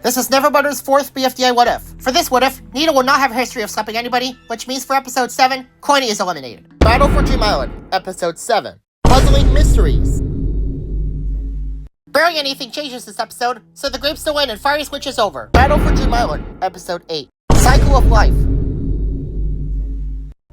This is NeverButter's 4th BFDI What If. For this What If, Needle will not have a history of slapping anybody, which means for Episode 7, Coiny is eliminated. Battle for Dream Island, Episode 7. Puzzling Mysteries. Barely anything changes this episode, so the grapes still win and Fiery switches over. Battle for Dream Island, Episode 8. Cycle of Life.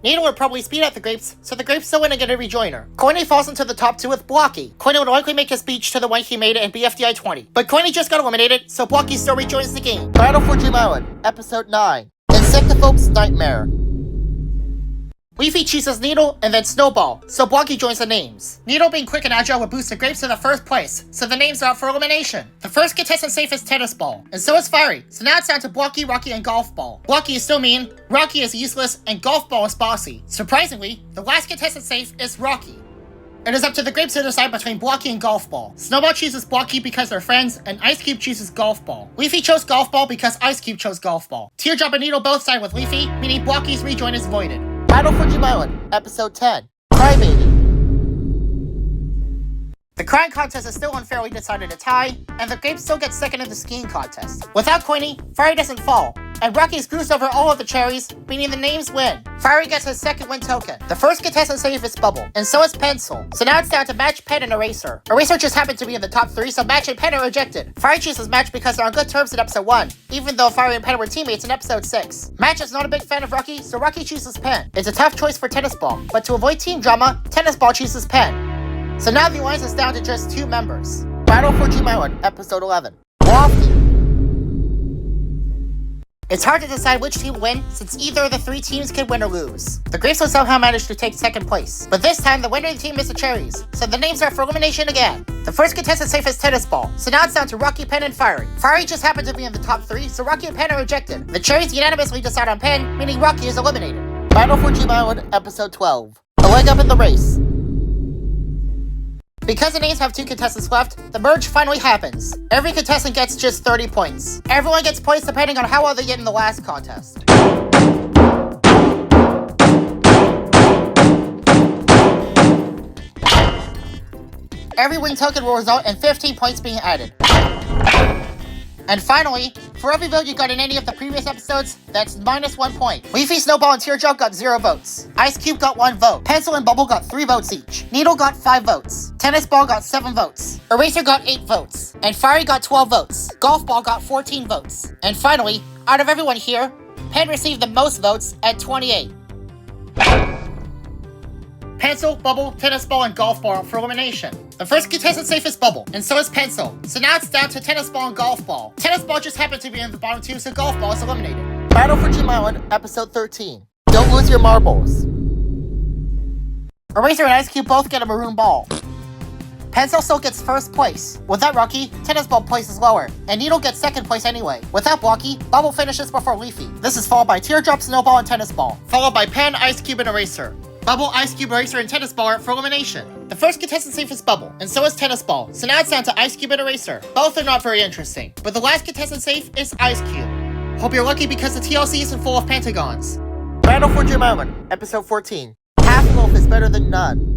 Needle would probably speed out the grapes, so the grapes still win and get a rejoiner. Coiny falls into the top 2 with Blocky. Coiny would likely make a speech to the one he made in BFDI 20. But Coiny just got eliminated, so Blocky still rejoins the game. Battle for Dream Island, Episode 9. Insectophobe's Nightmare. Leafy chooses Needle and then Snowball, so Blocky joins the names. Needle being quick and agile would boost the grapes in the first place, so the names are up for elimination. The first contestant safe is Tennis Ball, and so is Fiery, so now it's down to Blocky, Rocky, and Golf Ball. Blocky is still mean, Rocky is useless, and Golf Ball is bossy. Surprisingly, the last contestant safe is Rocky. It is up to the grapes to decide between Blocky and Golf Ball. Snowball chooses Blocky because they're friends, and Ice Cube chooses Golf Ball. Leafy chose Golf Ball because Ice Cube chose Golf Ball. Teardrop and Needle both side with Leafy, meaning Blocky's rejoin is voided. Battle for Dream Island, Episode 10. Crybaby. The crying contest is still unfairly decided a tie, and the grapes still get second in the skiing contest. Without Coiny, Fiery doesn't fall, and Rocky screws over all of the cherries, meaning the names win. Fiery gets his second win token. The first contestant safe is Bubble, and so is Pencil. So now it's down to Match, Pen, and Eraser. Eraser just happened to be in the top 3, so Match and Pen are rejected. Fiery chooses Match because they're on good terms in Episode 1, even though Fiery and Pen were teammates in Episode 6. Match is not a big fan of Rocky, so Rocky chooses Pen. It's a tough choice for Tennis Ball, but to avoid team drama, Tennis Ball chooses Pen. So now the alliance is down to just 2 members. Battle for Dream Island, Episode 11. Lofty. It's hard to decide which team will win, since either of the 3 teams can win or lose. The grapes will somehow manage to take second place, but this time the winner of the team is the cherries, so the names are for elimination again. The first contestant safe is Tennis Ball, so now it's down to Rocky, Pen, and Fiery. Fiery just happened to be in the top 3, so Rocky and Pen are rejected. The cherries unanimously decide on Pen, meaning Rocky is eliminated. Battle for Dream Island, Episode 12. A leg up in the race. Because the names have 2 contestants left, the merge finally happens. Every contestant gets just 30 points. Everyone gets points depending on how well they did in the last contest. Every win token will result in 15 points being added. And finally, for every vote you got in any of the previous episodes, that's -1 point. Leafy, Snowball, and Teardrop got 0 votes. Ice Cube got 1 vote. Pencil and Bubble got 3 votes each. Needle got 5 votes. Tennis Ball got 7 votes. Eraser got 8 votes. And Fiery got 12 votes. Golf Ball got 14 votes. And finally, out of everyone here, Pen received the most votes at 28. Pencil, Bubble, Tennis Ball, and Golf Ball for elimination. The first contestant safe is Bubble, and so is Pencil. So now it's down to Tennis Ball and Golf Ball. Tennis Ball just happened to be in the bottom 2, so Golf Ball is eliminated. Battle for Dream Island, Episode 13. Don't lose your marbles. Eraser and Ice Cube both get a maroon ball. Pencil still gets first place. Without Rocky, Tennis Ball places lower, and Needle gets second place anyway. Without Blocky, Bubble finishes before Leafy. This is followed by Teardrop, Snowball, and Tennis Ball, followed by Pen, Ice Cube, and Eraser. Bubble, Ice Cube, Eraser, and Tennis Ball are up for elimination. The first contestant safe is Bubble, and so is Tennis Ball, so now it's down to Ice Cube and Eraser. Both are not very interesting, but the last contestant safe is Ice Cube. Hope you're lucky because the TLC isn't full of pentagons. Battle for Dream Island, Episode 14. Half loaf is better than none.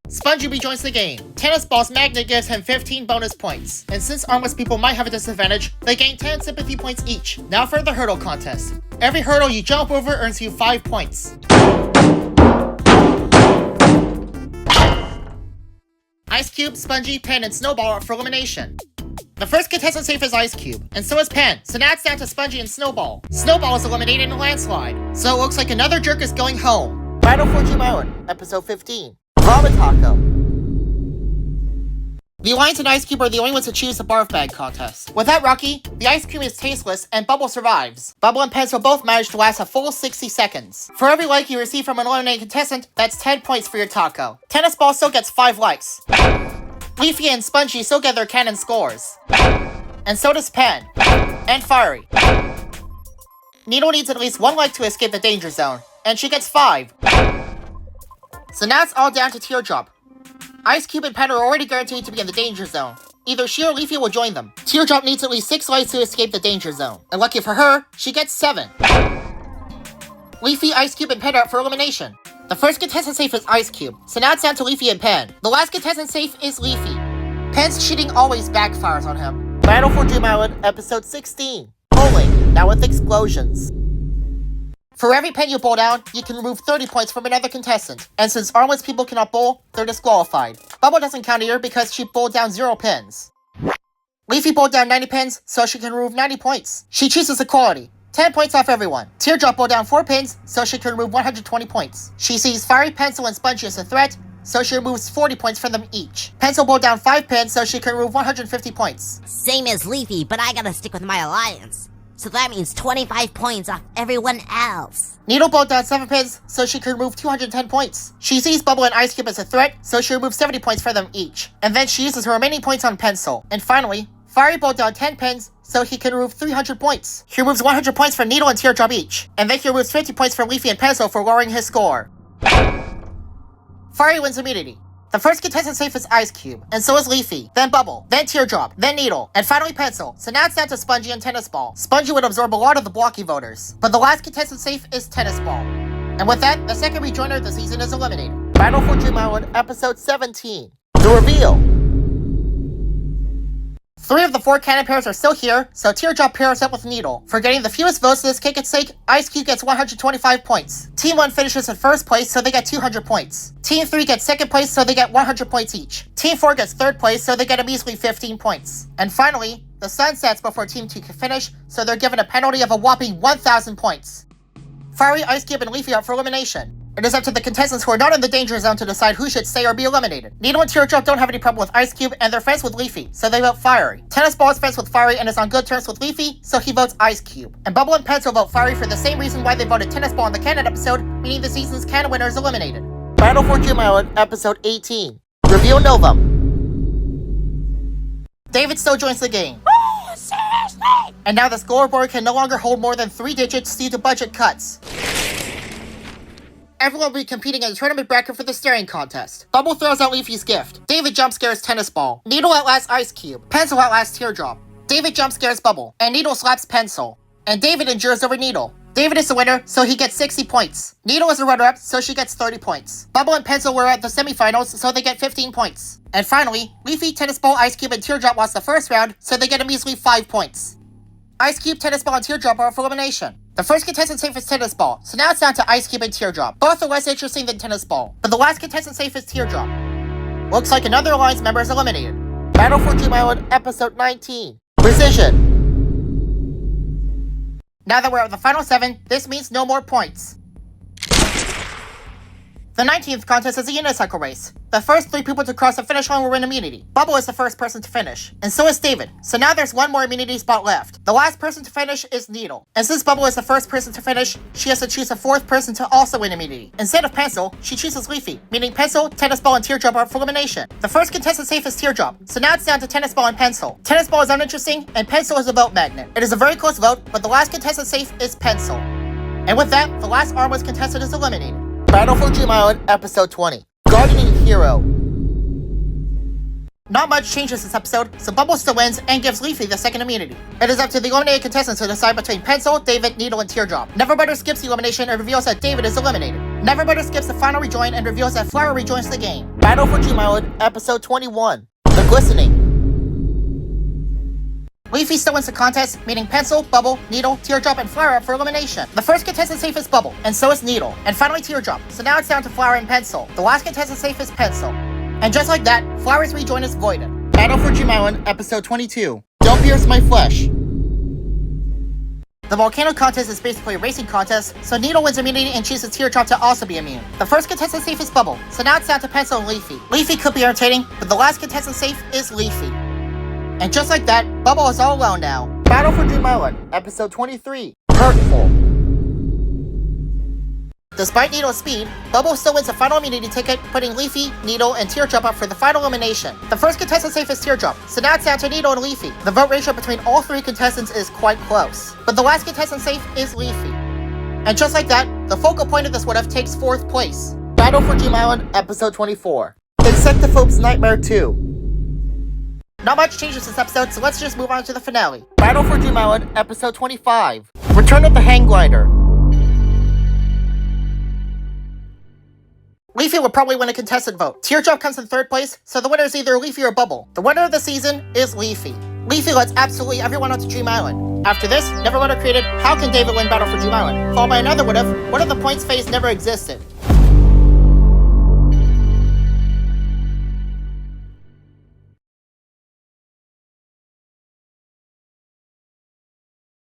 Spongy rejoins the game. Tennis Ball's magnet gives him 15 bonus points, and since armless people might have a disadvantage, they gain 10 sympathy points each. Now for the hurdle contest. Every hurdle you jump over earns you 5 points. Ice Cube, Spongy, Pen, and Snowball are for elimination. The first contestant safe is Ice Cube, and so is Pen, so now it's down to Spongy and Snowball. Snowball is eliminated in a landslide, so it looks like another jerk is going home. Battle for Dream Island, Episode 15. Vomit Taco. The Alliance and Ice Cube are the only ones to choose the barf bag contest. Without Rocky, the ice cream is tasteless and Bubble survives. Bubble and Pencil both manage to last a full 60 seconds. For every like you receive from an eliminated contestant, that's 10 points for your taco. Tennis Ball still gets 5 likes. Leafy and Spongy still get their canon scores. And so does Pen. And Fiery. Needle needs at least 1 like to escape the danger zone, and she gets 5. So now it's all down to Teardrop. Ice Cube and Pen are already guaranteed to be in the danger zone. Either she or Leafy will join them. Teardrop needs at least 6 lights to escape the danger zone. And lucky for her, she gets 7. Leafy, Ice Cube, and Pen are up for elimination. The first contestant safe is Ice Cube, so now it's down to Leafy and Pen. The last contestant safe is Leafy. Pen's cheating always backfires on him. Battle for Dream Island, Episode 16. Bowling, now with explosions. For every pin you bowl down, you can remove 30 points from another contestant. And since armless people cannot bowl, they're disqualified. Bubble doesn't count here because she bowled down 0 pins. Leafy bowled down 90 pins, so she can remove 90 points. She chooses equality. 10 points off everyone. Teardrop bowled down 4 pins, so she can remove 120 points. She sees Fiery, Pencil, and Spongy as a threat, so she removes 40 points from them each. Pencil bowled down 5 pins, so she can remove 150 points. Same as Leafy, but I gotta stick with my alliance. So that means 25 points off everyone else. Needle bowled down 7 pins, so she can remove 210 points. She sees Bubble and Ice Cube as a threat, so she removes 70 points from them each. And then she uses her remaining points on Pencil. And finally, Fiery bowled down 10 pins, so he can remove 300 points. He removes 100 points from Needle and Teardrop each. And then he removes 50 points from Leafy and Pencil for lowering his score. Fiery wins immunity. The first contestant safe is Ice Cube, and so is Leafy, then Bubble, then Teardrop, then Needle, and finally Pencil. So now it's down to Spongy and Tennis Ball. Spongy would absorb a lot of the blocky voters, but the last contestant safe is Tennis Ball. And with that, the second rejoiner of the season is eliminated. Battle for Dream Island, Episode 17. The Reveal. 3 of the 4 cannon pairs are still here, so Teardrop pairs up with Needle. For getting the fewest votes for this kick-its sake, Ice Cube gets 125 points. Team 1 finishes in first place, so they get 200 points. Team 3 gets second place, so they get 100 points each. Team 4 gets third place, so they get a measly 15 points. And finally, the sun sets before Team 2 can finish, so they're given a penalty of a whopping 1,000 points. Fiery, Ice Cube, and Leafy are up for elimination. It is up to the contestants who are not in the danger zone to decide who should stay or be eliminated. Needle and Teardrop don't have any problem with Ice Cube, and they're friends with Leafy, so they vote Fiery. Tennis Ball is friends with Fiery and is on good terms with Leafy, so he votes Ice Cube. And Bubble and Pencil vote Fiery for the same reason why they voted Tennis Ball in the canon episode, meaning the season's canon winner is eliminated. Battle for Dream Island, Episode 18. Reveal Novum. David still joins the game. Oh, seriously? And now the scoreboard can no longer hold more than 3 digits due to budget cuts. Everyone will be competing in the tournament bracket for the staring contest. Bubble throws out Leafy's gift. David jump scares Tennis Ball. Needle outlasts Ice Cube. Pencil outlasts Teardrop. David jump scares Bubble. And Needle slaps Pencil. And David endures over Needle. David is the winner, so he gets 60 points. Needle is the runner-up, so she gets 30 points. Bubble and Pencil were at the semifinals, so they get 15 points. And finally, Leafy, Tennis Ball, Ice Cube, and Teardrop lost the first round, so they get a measly 5 points. Ice Cube, Tennis Ball, and Teardrop are for elimination. The first contestant safe is Tennis Ball, so now it's down to Ice Cube and Teardrop. Both are less interesting than Tennis Ball, but the last contestant safe is Teardrop. Looks like another Alliance member is eliminated. Battle for Dream Island, Episode 19. Precision. Now that we're at the final 7, this means no more points. The 19th contest is a unicycle race. The first 3 people to cross the finish line will win immunity. Bubble is the first person to finish, and so is David. So now there's 1 more immunity spot left. The last person to finish is Needle. And since Bubble is the first person to finish, she has to choose a 4th person to also win immunity. Instead of Pencil, she chooses Leafy, meaning Pencil, Tennis Ball, and Teardrop are up for elimination. The first contestant safe is Teardrop, so now it's down to Tennis Ball and Pencil. Tennis Ball is uninteresting, and Pencil is a vote magnet. It is a very close vote, but the last contestant safe is Pencil. And with that, the last armless contestant is eliminated. Battle for Dream Island, Episode 20. Gardening Hero. Not much changes this episode, so Bubble still wins and gives Leafy the second immunity. It is up to the eliminated contestants to decide between Pencil, David, Needle, and Teardrop. NeverButter skips the elimination and reveals that David is eliminated. NeverButter skips the final rejoin and reveals that Flower rejoins the game. Battle for Dream Island, Episode 21. The Glistening. Leafy still wins the contest, meaning Pencil, Bubble, Needle, Teardrop, and Flower up for elimination. The first contestant safe is Bubble, and so is Needle, and finally Teardrop, so now it's down to Flower and Pencil. The last contestant safe is Pencil. And just like that, Flower's rejoin is voided. Battle for Dream Island, Episode 22. Don't Pierce My Flesh. The volcano contest is basically a racing contest, so Needle wins immunity and chooses Teardrop to also be immune. The first contestant safe is Bubble, so now it's down to Pencil and Leafy. Leafy could be irritating, but the last contestant safe is Leafy. And just like that, Bubble is all alone now. Battle for Dream Island, Episode 23. Hurtful. Despite Needle's speed, Bubble still wins the final immunity ticket, putting Leafy, Needle, and Teardrop up for the final elimination. The first contestant safe is Teardrop, so now it's down to Needle and Leafy. The vote ratio between all 3 contestants is quite close, but the last contestant safe is Leafy. And just like that, the focal point of this what-if takes 4th place. Battle for Dream Island, Episode 24. Insectophobe's Nightmare 2. Not much changes this episode, so let's just move on to the finale. Battle for Dream Island, Episode 25. Return of the Hang Glider. Leafy will probably win a contestant vote. Teardrop comes in 3rd place, so the winner is either Leafy or Bubble. The winner of the season is Leafy. Leafy lets absolutely everyone onto Dream Island. After this, NeverButter created How Can David Win Battle for Dream Island, followed by another what if the points phase never existed.